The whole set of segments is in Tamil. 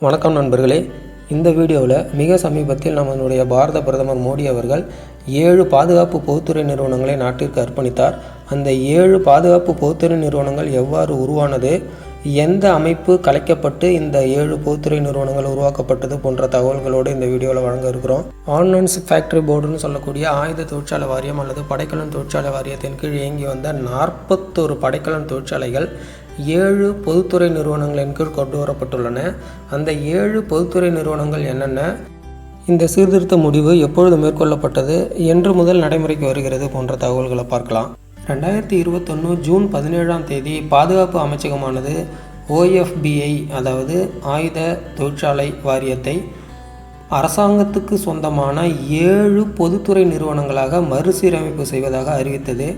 வணக்கம் நண்பர்களே. இந்த வீடியோவில் மிக சமீபத்தில் நம்மளுடைய பாரத பிரதமர் மோடி அவர்கள் 7 பாதுகாப்பு பொதுத்துறை நிறுவனங்களை நாட்டிற்கு அர்ப்பணித்தார். அந்த 7 பாதுகாப்பு பொதுத்துறை நிறுவனங்கள் எவ்வாறு உருவானது, எந்த அமைப்பு கலைக்கப்பட்டு இந்த 7 பொதுத்துறை நிறுவனங்கள் உருவாக்கப்பட்டது போன்ற தகவல்களோடு இந்த வீடியோவில் வழங்க இருக்கிறோம். ஆர்டினன்ஸ் ஃபேக்டரி போர்டுன்னு சொல்லக்கூடிய ஆயுத தொழிற்சாலை வாரியம் அல்லது படைக்கலன் தொழிற்சாலை வாரியத்தின் கீழ் இயங்கி வந்த 41 படைக்கலன் தொழிற்சாலைகள் 7 பொதுத்துறை நிறுவனங்களின் கீழ் கொண்டு வரப்பட்டுள்ளன. அந்த 7 பொதுத்துறை நிறுவனங்கள் என்னென்ன, இந்த சீர்திருத்த முடிவு எப்பொழுது மேற்கொள்ளப்பட்டது, என்று முதல் நடைமுறைக்கு வருகிறது போன்ற தகவல்களை பார்க்கலாம். 2021 ஜூன் 17ஆம் தேதி பாதுகாப்பு அமைச்சகமானது OFBஐ, அதாவது ஆயுத தொழிற்சாலை வாரியத்தை அரசாங்கத்துக்கு சொந்தமான 7 பொதுத்துறை நிறுவனங்களாக மறுசீரமைப்பு செய்வதாக அறிவித்தது.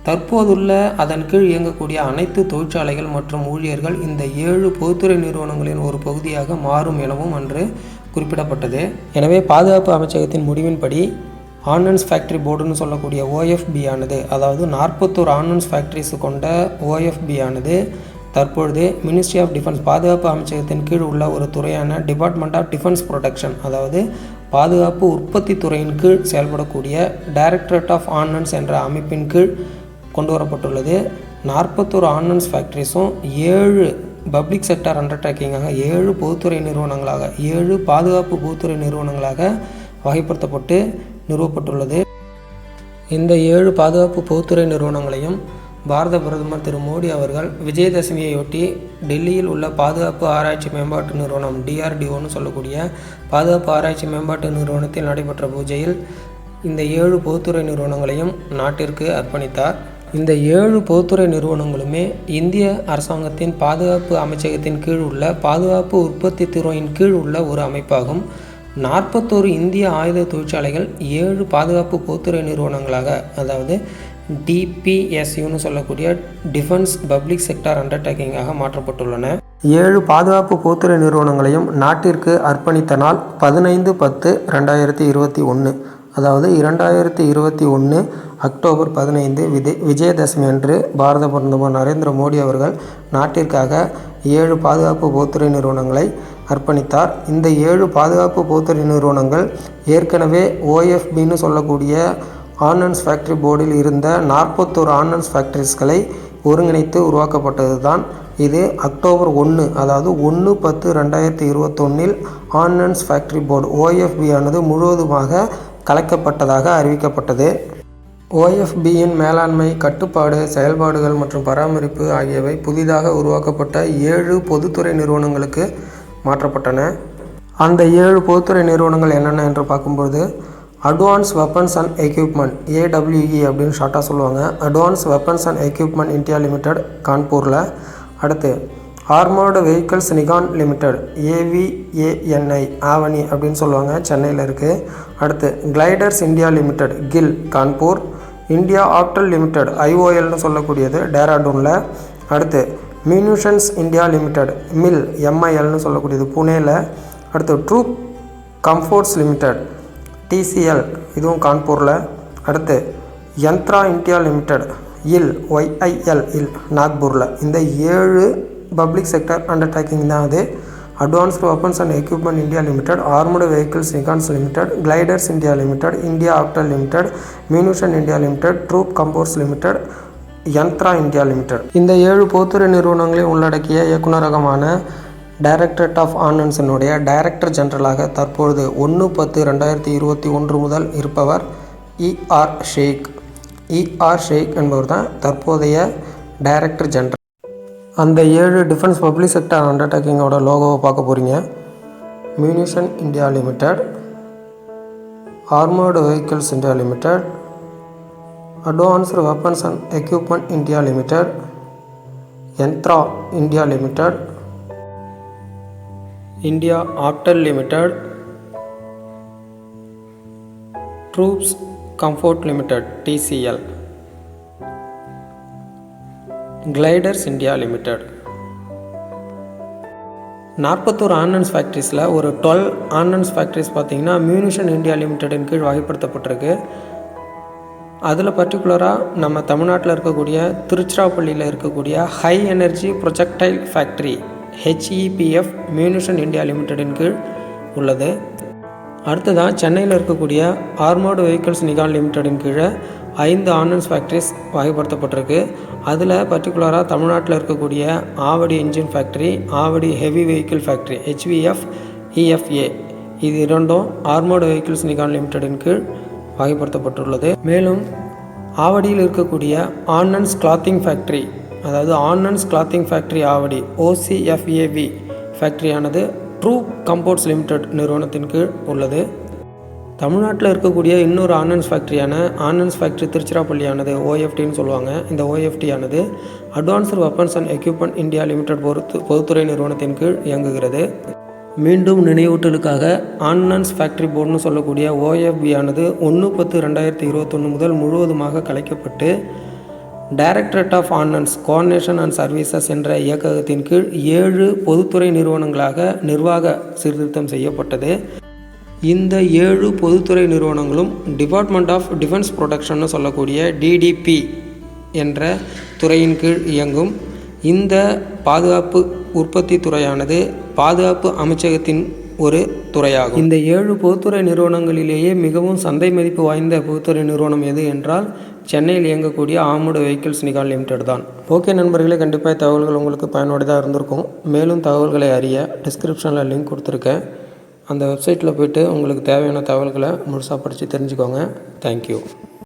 தற்போதுள்ள அதன் கீழ் இயங்கக்கூடிய அனைத்து தொழிற்சாலைகள் மற்றும் ஊழியர்கள் இந்த 7 பொதுத்துறை நிறுவனங்களின் ஒரு பகுதியாக மாறும் எனவும் அன்று குறிப்பிடப்பட்டது. எனவே பாதுகாப்பு அமைச்சகத்தின் முடிவின்படி ஆர்டினன்ஸ் ஃபேக்டரி போர்டுன்னு சொல்லக்கூடிய OFB ஆனது, அதாவது 41 ஆர்டினன்ஸ் ஃபேக்டரிஸ் கொண்ட OFB ஆனது தற்பொழுது மினிஸ்ட்ரி ஆஃப் டிஃபென்ஸ், பாதுகாப்பு அமைச்சகத்தின் கீழ் உள்ள ஒரு துறையான டிபார்ட்மெண்ட் ஆஃப் டிஃபென்ஸ் ப்ரொடெக்ஷன், அதாவது பாதுகாப்பு உற்பத்தி துறையின் கீழ் செயல்படக்கூடிய டைரக்டரேட் ஆஃப் ஆர்டனன்ஸ் என்ற அமைப்பின் கீழ் கொண்டு வரப்பட்டுள்ளது. 41 ஆர்டினன்ஸ் ஃபேக்டரிஸும் 7 பப்ளிக் செக்டர் அண்டர்டேக்கிங்காக, 7 பொதுத்துறை நிறுவனங்களாக, 7 பாதுகாப்பு பொதுத்துறை நிறுவனங்களாக வகைப்படுத்தப்பட்டு நிறுவப்பட்டுள்ளது. இந்த 7 பாதுகாப்பு பொதுத்துறை நிறுவனங்களையும் பாரத பிரதமர் திரு மோடி அவர்கள் விஜயதசமியையொட்டி டெல்லியில் உள்ள பாதுகாப்பு ஆராய்ச்சி மேம்பாட்டு நிறுவனம் DRDOன்னு சொல்லக்கூடிய பாதுகாப்பு ஆராய்ச்சி மேம்பாட்டு நிறுவனத்தில் நடைபெற்ற பூஜையில் இந்த 7 பொதுத்துறை நிறுவனங்களையும் நாட்டிற்கு அர்ப்பணித்தார். இந்த 7 பொதுத்துறை நிறுவனங்களுமே இந்திய அரசாங்கத்தின் பாதுகாப்பு அமைச்சகத்தின் கீழ் உள்ள பாதுகாப்பு உற்பத்தி துறையின் கீழ் உள்ள ஒரு அமைப்பாகும். 41 இந்திய ஆயுத தொழிற்சாலைகள் 7 பாதுகாப்பு பொதுத்துறை நிறுவனங்களாக, அதாவது DPSUன்னு சொல்லக்கூடிய டிஃபென்ஸ் பப்ளிக் செக்டர் அண்டர்டேக்கிங்காக மாற்றப்பட்டுள்ளன. 7 பாதுகாப்பு பொதுத்துறை நிறுவனங்களையும் நாட்டிற்கு அர்ப்பணித்த நாள் 15/10/2021, அதாவது 2021 அக்டோபர் 15 விஜயதசமி அன்று பாரத பிரதமர் நரேந்திர மோடி அவர்கள் நாட்டிற்காக 7 பாதுகாப்பு பொதுத்துறை நிறுவனங்களை அர்ப்பணித்தார். இந்த 7 பாதுகாப்பு பொதுத்துறை நிறுவனங்கள் ஏற்கனவே OFBன்னு சொல்லக்கூடிய ஆர்டினன்ஸ் ஃபேக்டரி போர்டில் இருந்த 41 ஆர்டினன்ஸ் ஃபேக்டரிஸ்களை ஒருங்கிணைத்து உருவாக்கப்பட்டது தான். இது அக்டோபர் 1, அதாவது 1/10/2021 ஆர்டினன்ஸ் ஃபேக்டரி போர்டு OFB ஆனது முழுவதுமாக கலைக்கப்பட்டதாக அறிவிக்கப்பட்டது. OFBயின் மேலாண்மை, கட்டுப்பாடு, செயல்பாடுகள் மற்றும் பராமரிப்பு ஆகியவை புதிதாக உருவாக்கப்பட்ட 7 பொதுத்துறை நிறுவனங்களுக்கு மாற்றப்பட்டன. அந்த 7 பொதுத்துறை நிறுவனங்கள் என்னென்ன என்று பார்க்கும்போது, advance weapons and equipment, AWE அப்படின்னு ஷார்ட்டாக சொல்லுவாங்க. Advance weapons and equipment India limited கான்பூரில். அடுத்து armoured vehicles Nigam limited, AVANI Avani அப்படின்னு சொல்லுவாங்க, சென்னையில் இருக்குது. அடுத்து gliders India limited, GIL Kanpur. India Optel limited, IOLன்னு சொல்லக்கூடியது டேராடூனில். அடுத்து மியூனிஷன்ஸ் இந்தியா லிமிடெட், மில் MILன்னு சொல்லக்கூடியது புனேயில். அடுத்து ட்ரூப் கம்ஃபோர்ட்ஸ் லிமிடெட், TCL, இதுவும் கான்பூரில். அடுத்து யந்த்ரா இந்தியா லிமிடெட், YIL நாக்பூரில். இந்த 7 பப்ளிக் செக்டர் அண்டர்டேக்கிங் தான் அது. Advanced weapons and equipment India limited, armoured vehicles Nigams limited, gliders India limited, India Optel limited, munition India limited, troop comforts limited, Yantra India limited. இந்த 7 பொதுத்துறை நிறுவனங்களையும் உள்ளடக்கிய இயக்குநரகமான டைரக்டரேட் ஆஃப் ஆர்டனன்ஸினுடைய டைரக்டர் ஜெனரலாக தற்பொழுது 1/10/2021 முதல் இருப்பவர் ER ஷேக். ER ஷேக் என்பவர் தான் தற்போதைய டைரக்டர் ஜெனரல். அந்த 7 டிஃபென்ஸ் பப்ளிக் செக்டர் அண்டர்டேக்கிங்கோட லோகோவை பார்க்க போகிறீங்க. Munition India limited, armoured vehicles India limited, advanced weapons and equipment India limited, Yantra India limited, India Optel limited, troops comfort limited TCL, gliders India limited. 41 ordnance ஃபேக்ட்ரிஸில் ஒரு 12 ஆர்டினன்ஸ் ஃபேக்ட்ரிஸ் பார்த்திங்கன்னா மியூனிஷன் இந்தியா லிமிடெடின் கீழ் வகைப்படுத்தப்பட்டிருக்கு. அதில் பர்டிகுலராக நம்ம தமிழ்நாட்டில் இருக்கக்கூடிய திருச்சிராப்பள்ளியில் இருக்கக்கூடிய high energy projectile factory HEPF munition India லிமிடெடின் கீழ் உள்ளது. அடுத்ததான் சென்னையில் இருக்கக்கூடிய ஆர்மோர்டு வெஹிக்கிள்ஸ் நிகாம் லிமிடெடின் கீழே 5 ஆர்டினன்ஸ் ஃபேக்ட்ரிஸ் வகைப்படுத்தப்பட்டிருக்கு. அதில் பர்டிகுலராக தமிழ்நாட்டில் இருக்கக்கூடிய Avadi engine factory, Avadi heavy vehicle factory HVF, EFA இது இரண்டும் ஆர்மோர்டு வெஹிக்கிள்ஸ் நிகாம் லிமிடெடின் கீழ் வகைப்படுத்தப்பட்டுள்ளது. மேலும் ஆவடியில் இருக்கக்கூடிய ஆர்டினன்ஸ் கிளாத்திங் ஃபேக்ட்ரி, அதாவது ordnance clothing factory Avadi OCFAV ஃபேக்ட்ரியானது ட்ரூ கம்போர்ட்ஸ் லிமிடெட் நிறுவனத்தின் கீழ் உள்ளது. தமிழ்நாட்டில் இருக்கக்கூடிய இன்னொரு ஆர்டினன்ஸ் ஃபேக்ட்ரியான ஆர்டினன்ஸ் ஃபேக்ட்ரி திருச்சிராப்பள்ளியானது OFDன்னு சொல்லுவாங்க. இந்த OFD ஆனது advanced weapons and equipment India limited பொதுத்துறை நிறுவனத்தின் கீழ் இயங்குகிறது. மீண்டும் நினைவூட்டலுக்காக ஆர்டினன்ஸ் ஃபேக்ட்ரி போர்டுன்னு சொல்லக்கூடிய OFB ஆனது 1/10/2021 முதல் முழுவதுமாக கலைக்கப்பட்டு directorate of ordnance coordination and services என்ற இயக்ககத்தின் கீழ் 7 பொதுத்துறை நிறுவனங்களாக நிர்வாக சீர்திருத்தம் செய்யப்பட்டது. இந்த 7 பொதுத்துறை நிறுவனங்களும் டிபார்ட்மெண்ட் ஆஃப் டிஃபென்ஸ் ப்ரொடக்ஷன்னு சொல்லக்கூடிய DDP என்ற துறையின் கீழ் இயங்கும். இந்த பாதுகாப்பு உற்பத்தி துறையானது பாதுகாப்பு அமைச்சகத்தின் ஒரு துறையாகும். இந்த 7 பொதுத்துறை நிறுவனங்களிலேயே மிகவும் சந்தை மதிப்பு வாய்ந்த பொதுத்துறை நிறுவனம் எது என்றால் சென்னையில் இயங்கக்கூடிய ஆர்மர்டு வெஹிக்கிள்ஸ் நிகாம் லிமிடெட் தான். ஓகே நண்பர்களே, கண்டிப்பாக தகவல்கள் உங்களுக்கு பயனுள்ளதாக இருந்திருக்கும். மேலும் தகவல்களை அறிய டிஸ்கிரிப்ஷனில் லிங்க் கொடுத்துருக்கேன். அந்த வெப்சைட்டில் போய்ட்டு உங்களுக்கு தேவையான தகவல்களை முழுசாக படித்து தெரிஞ்சுக்கோங்க. தேங்க்யூ.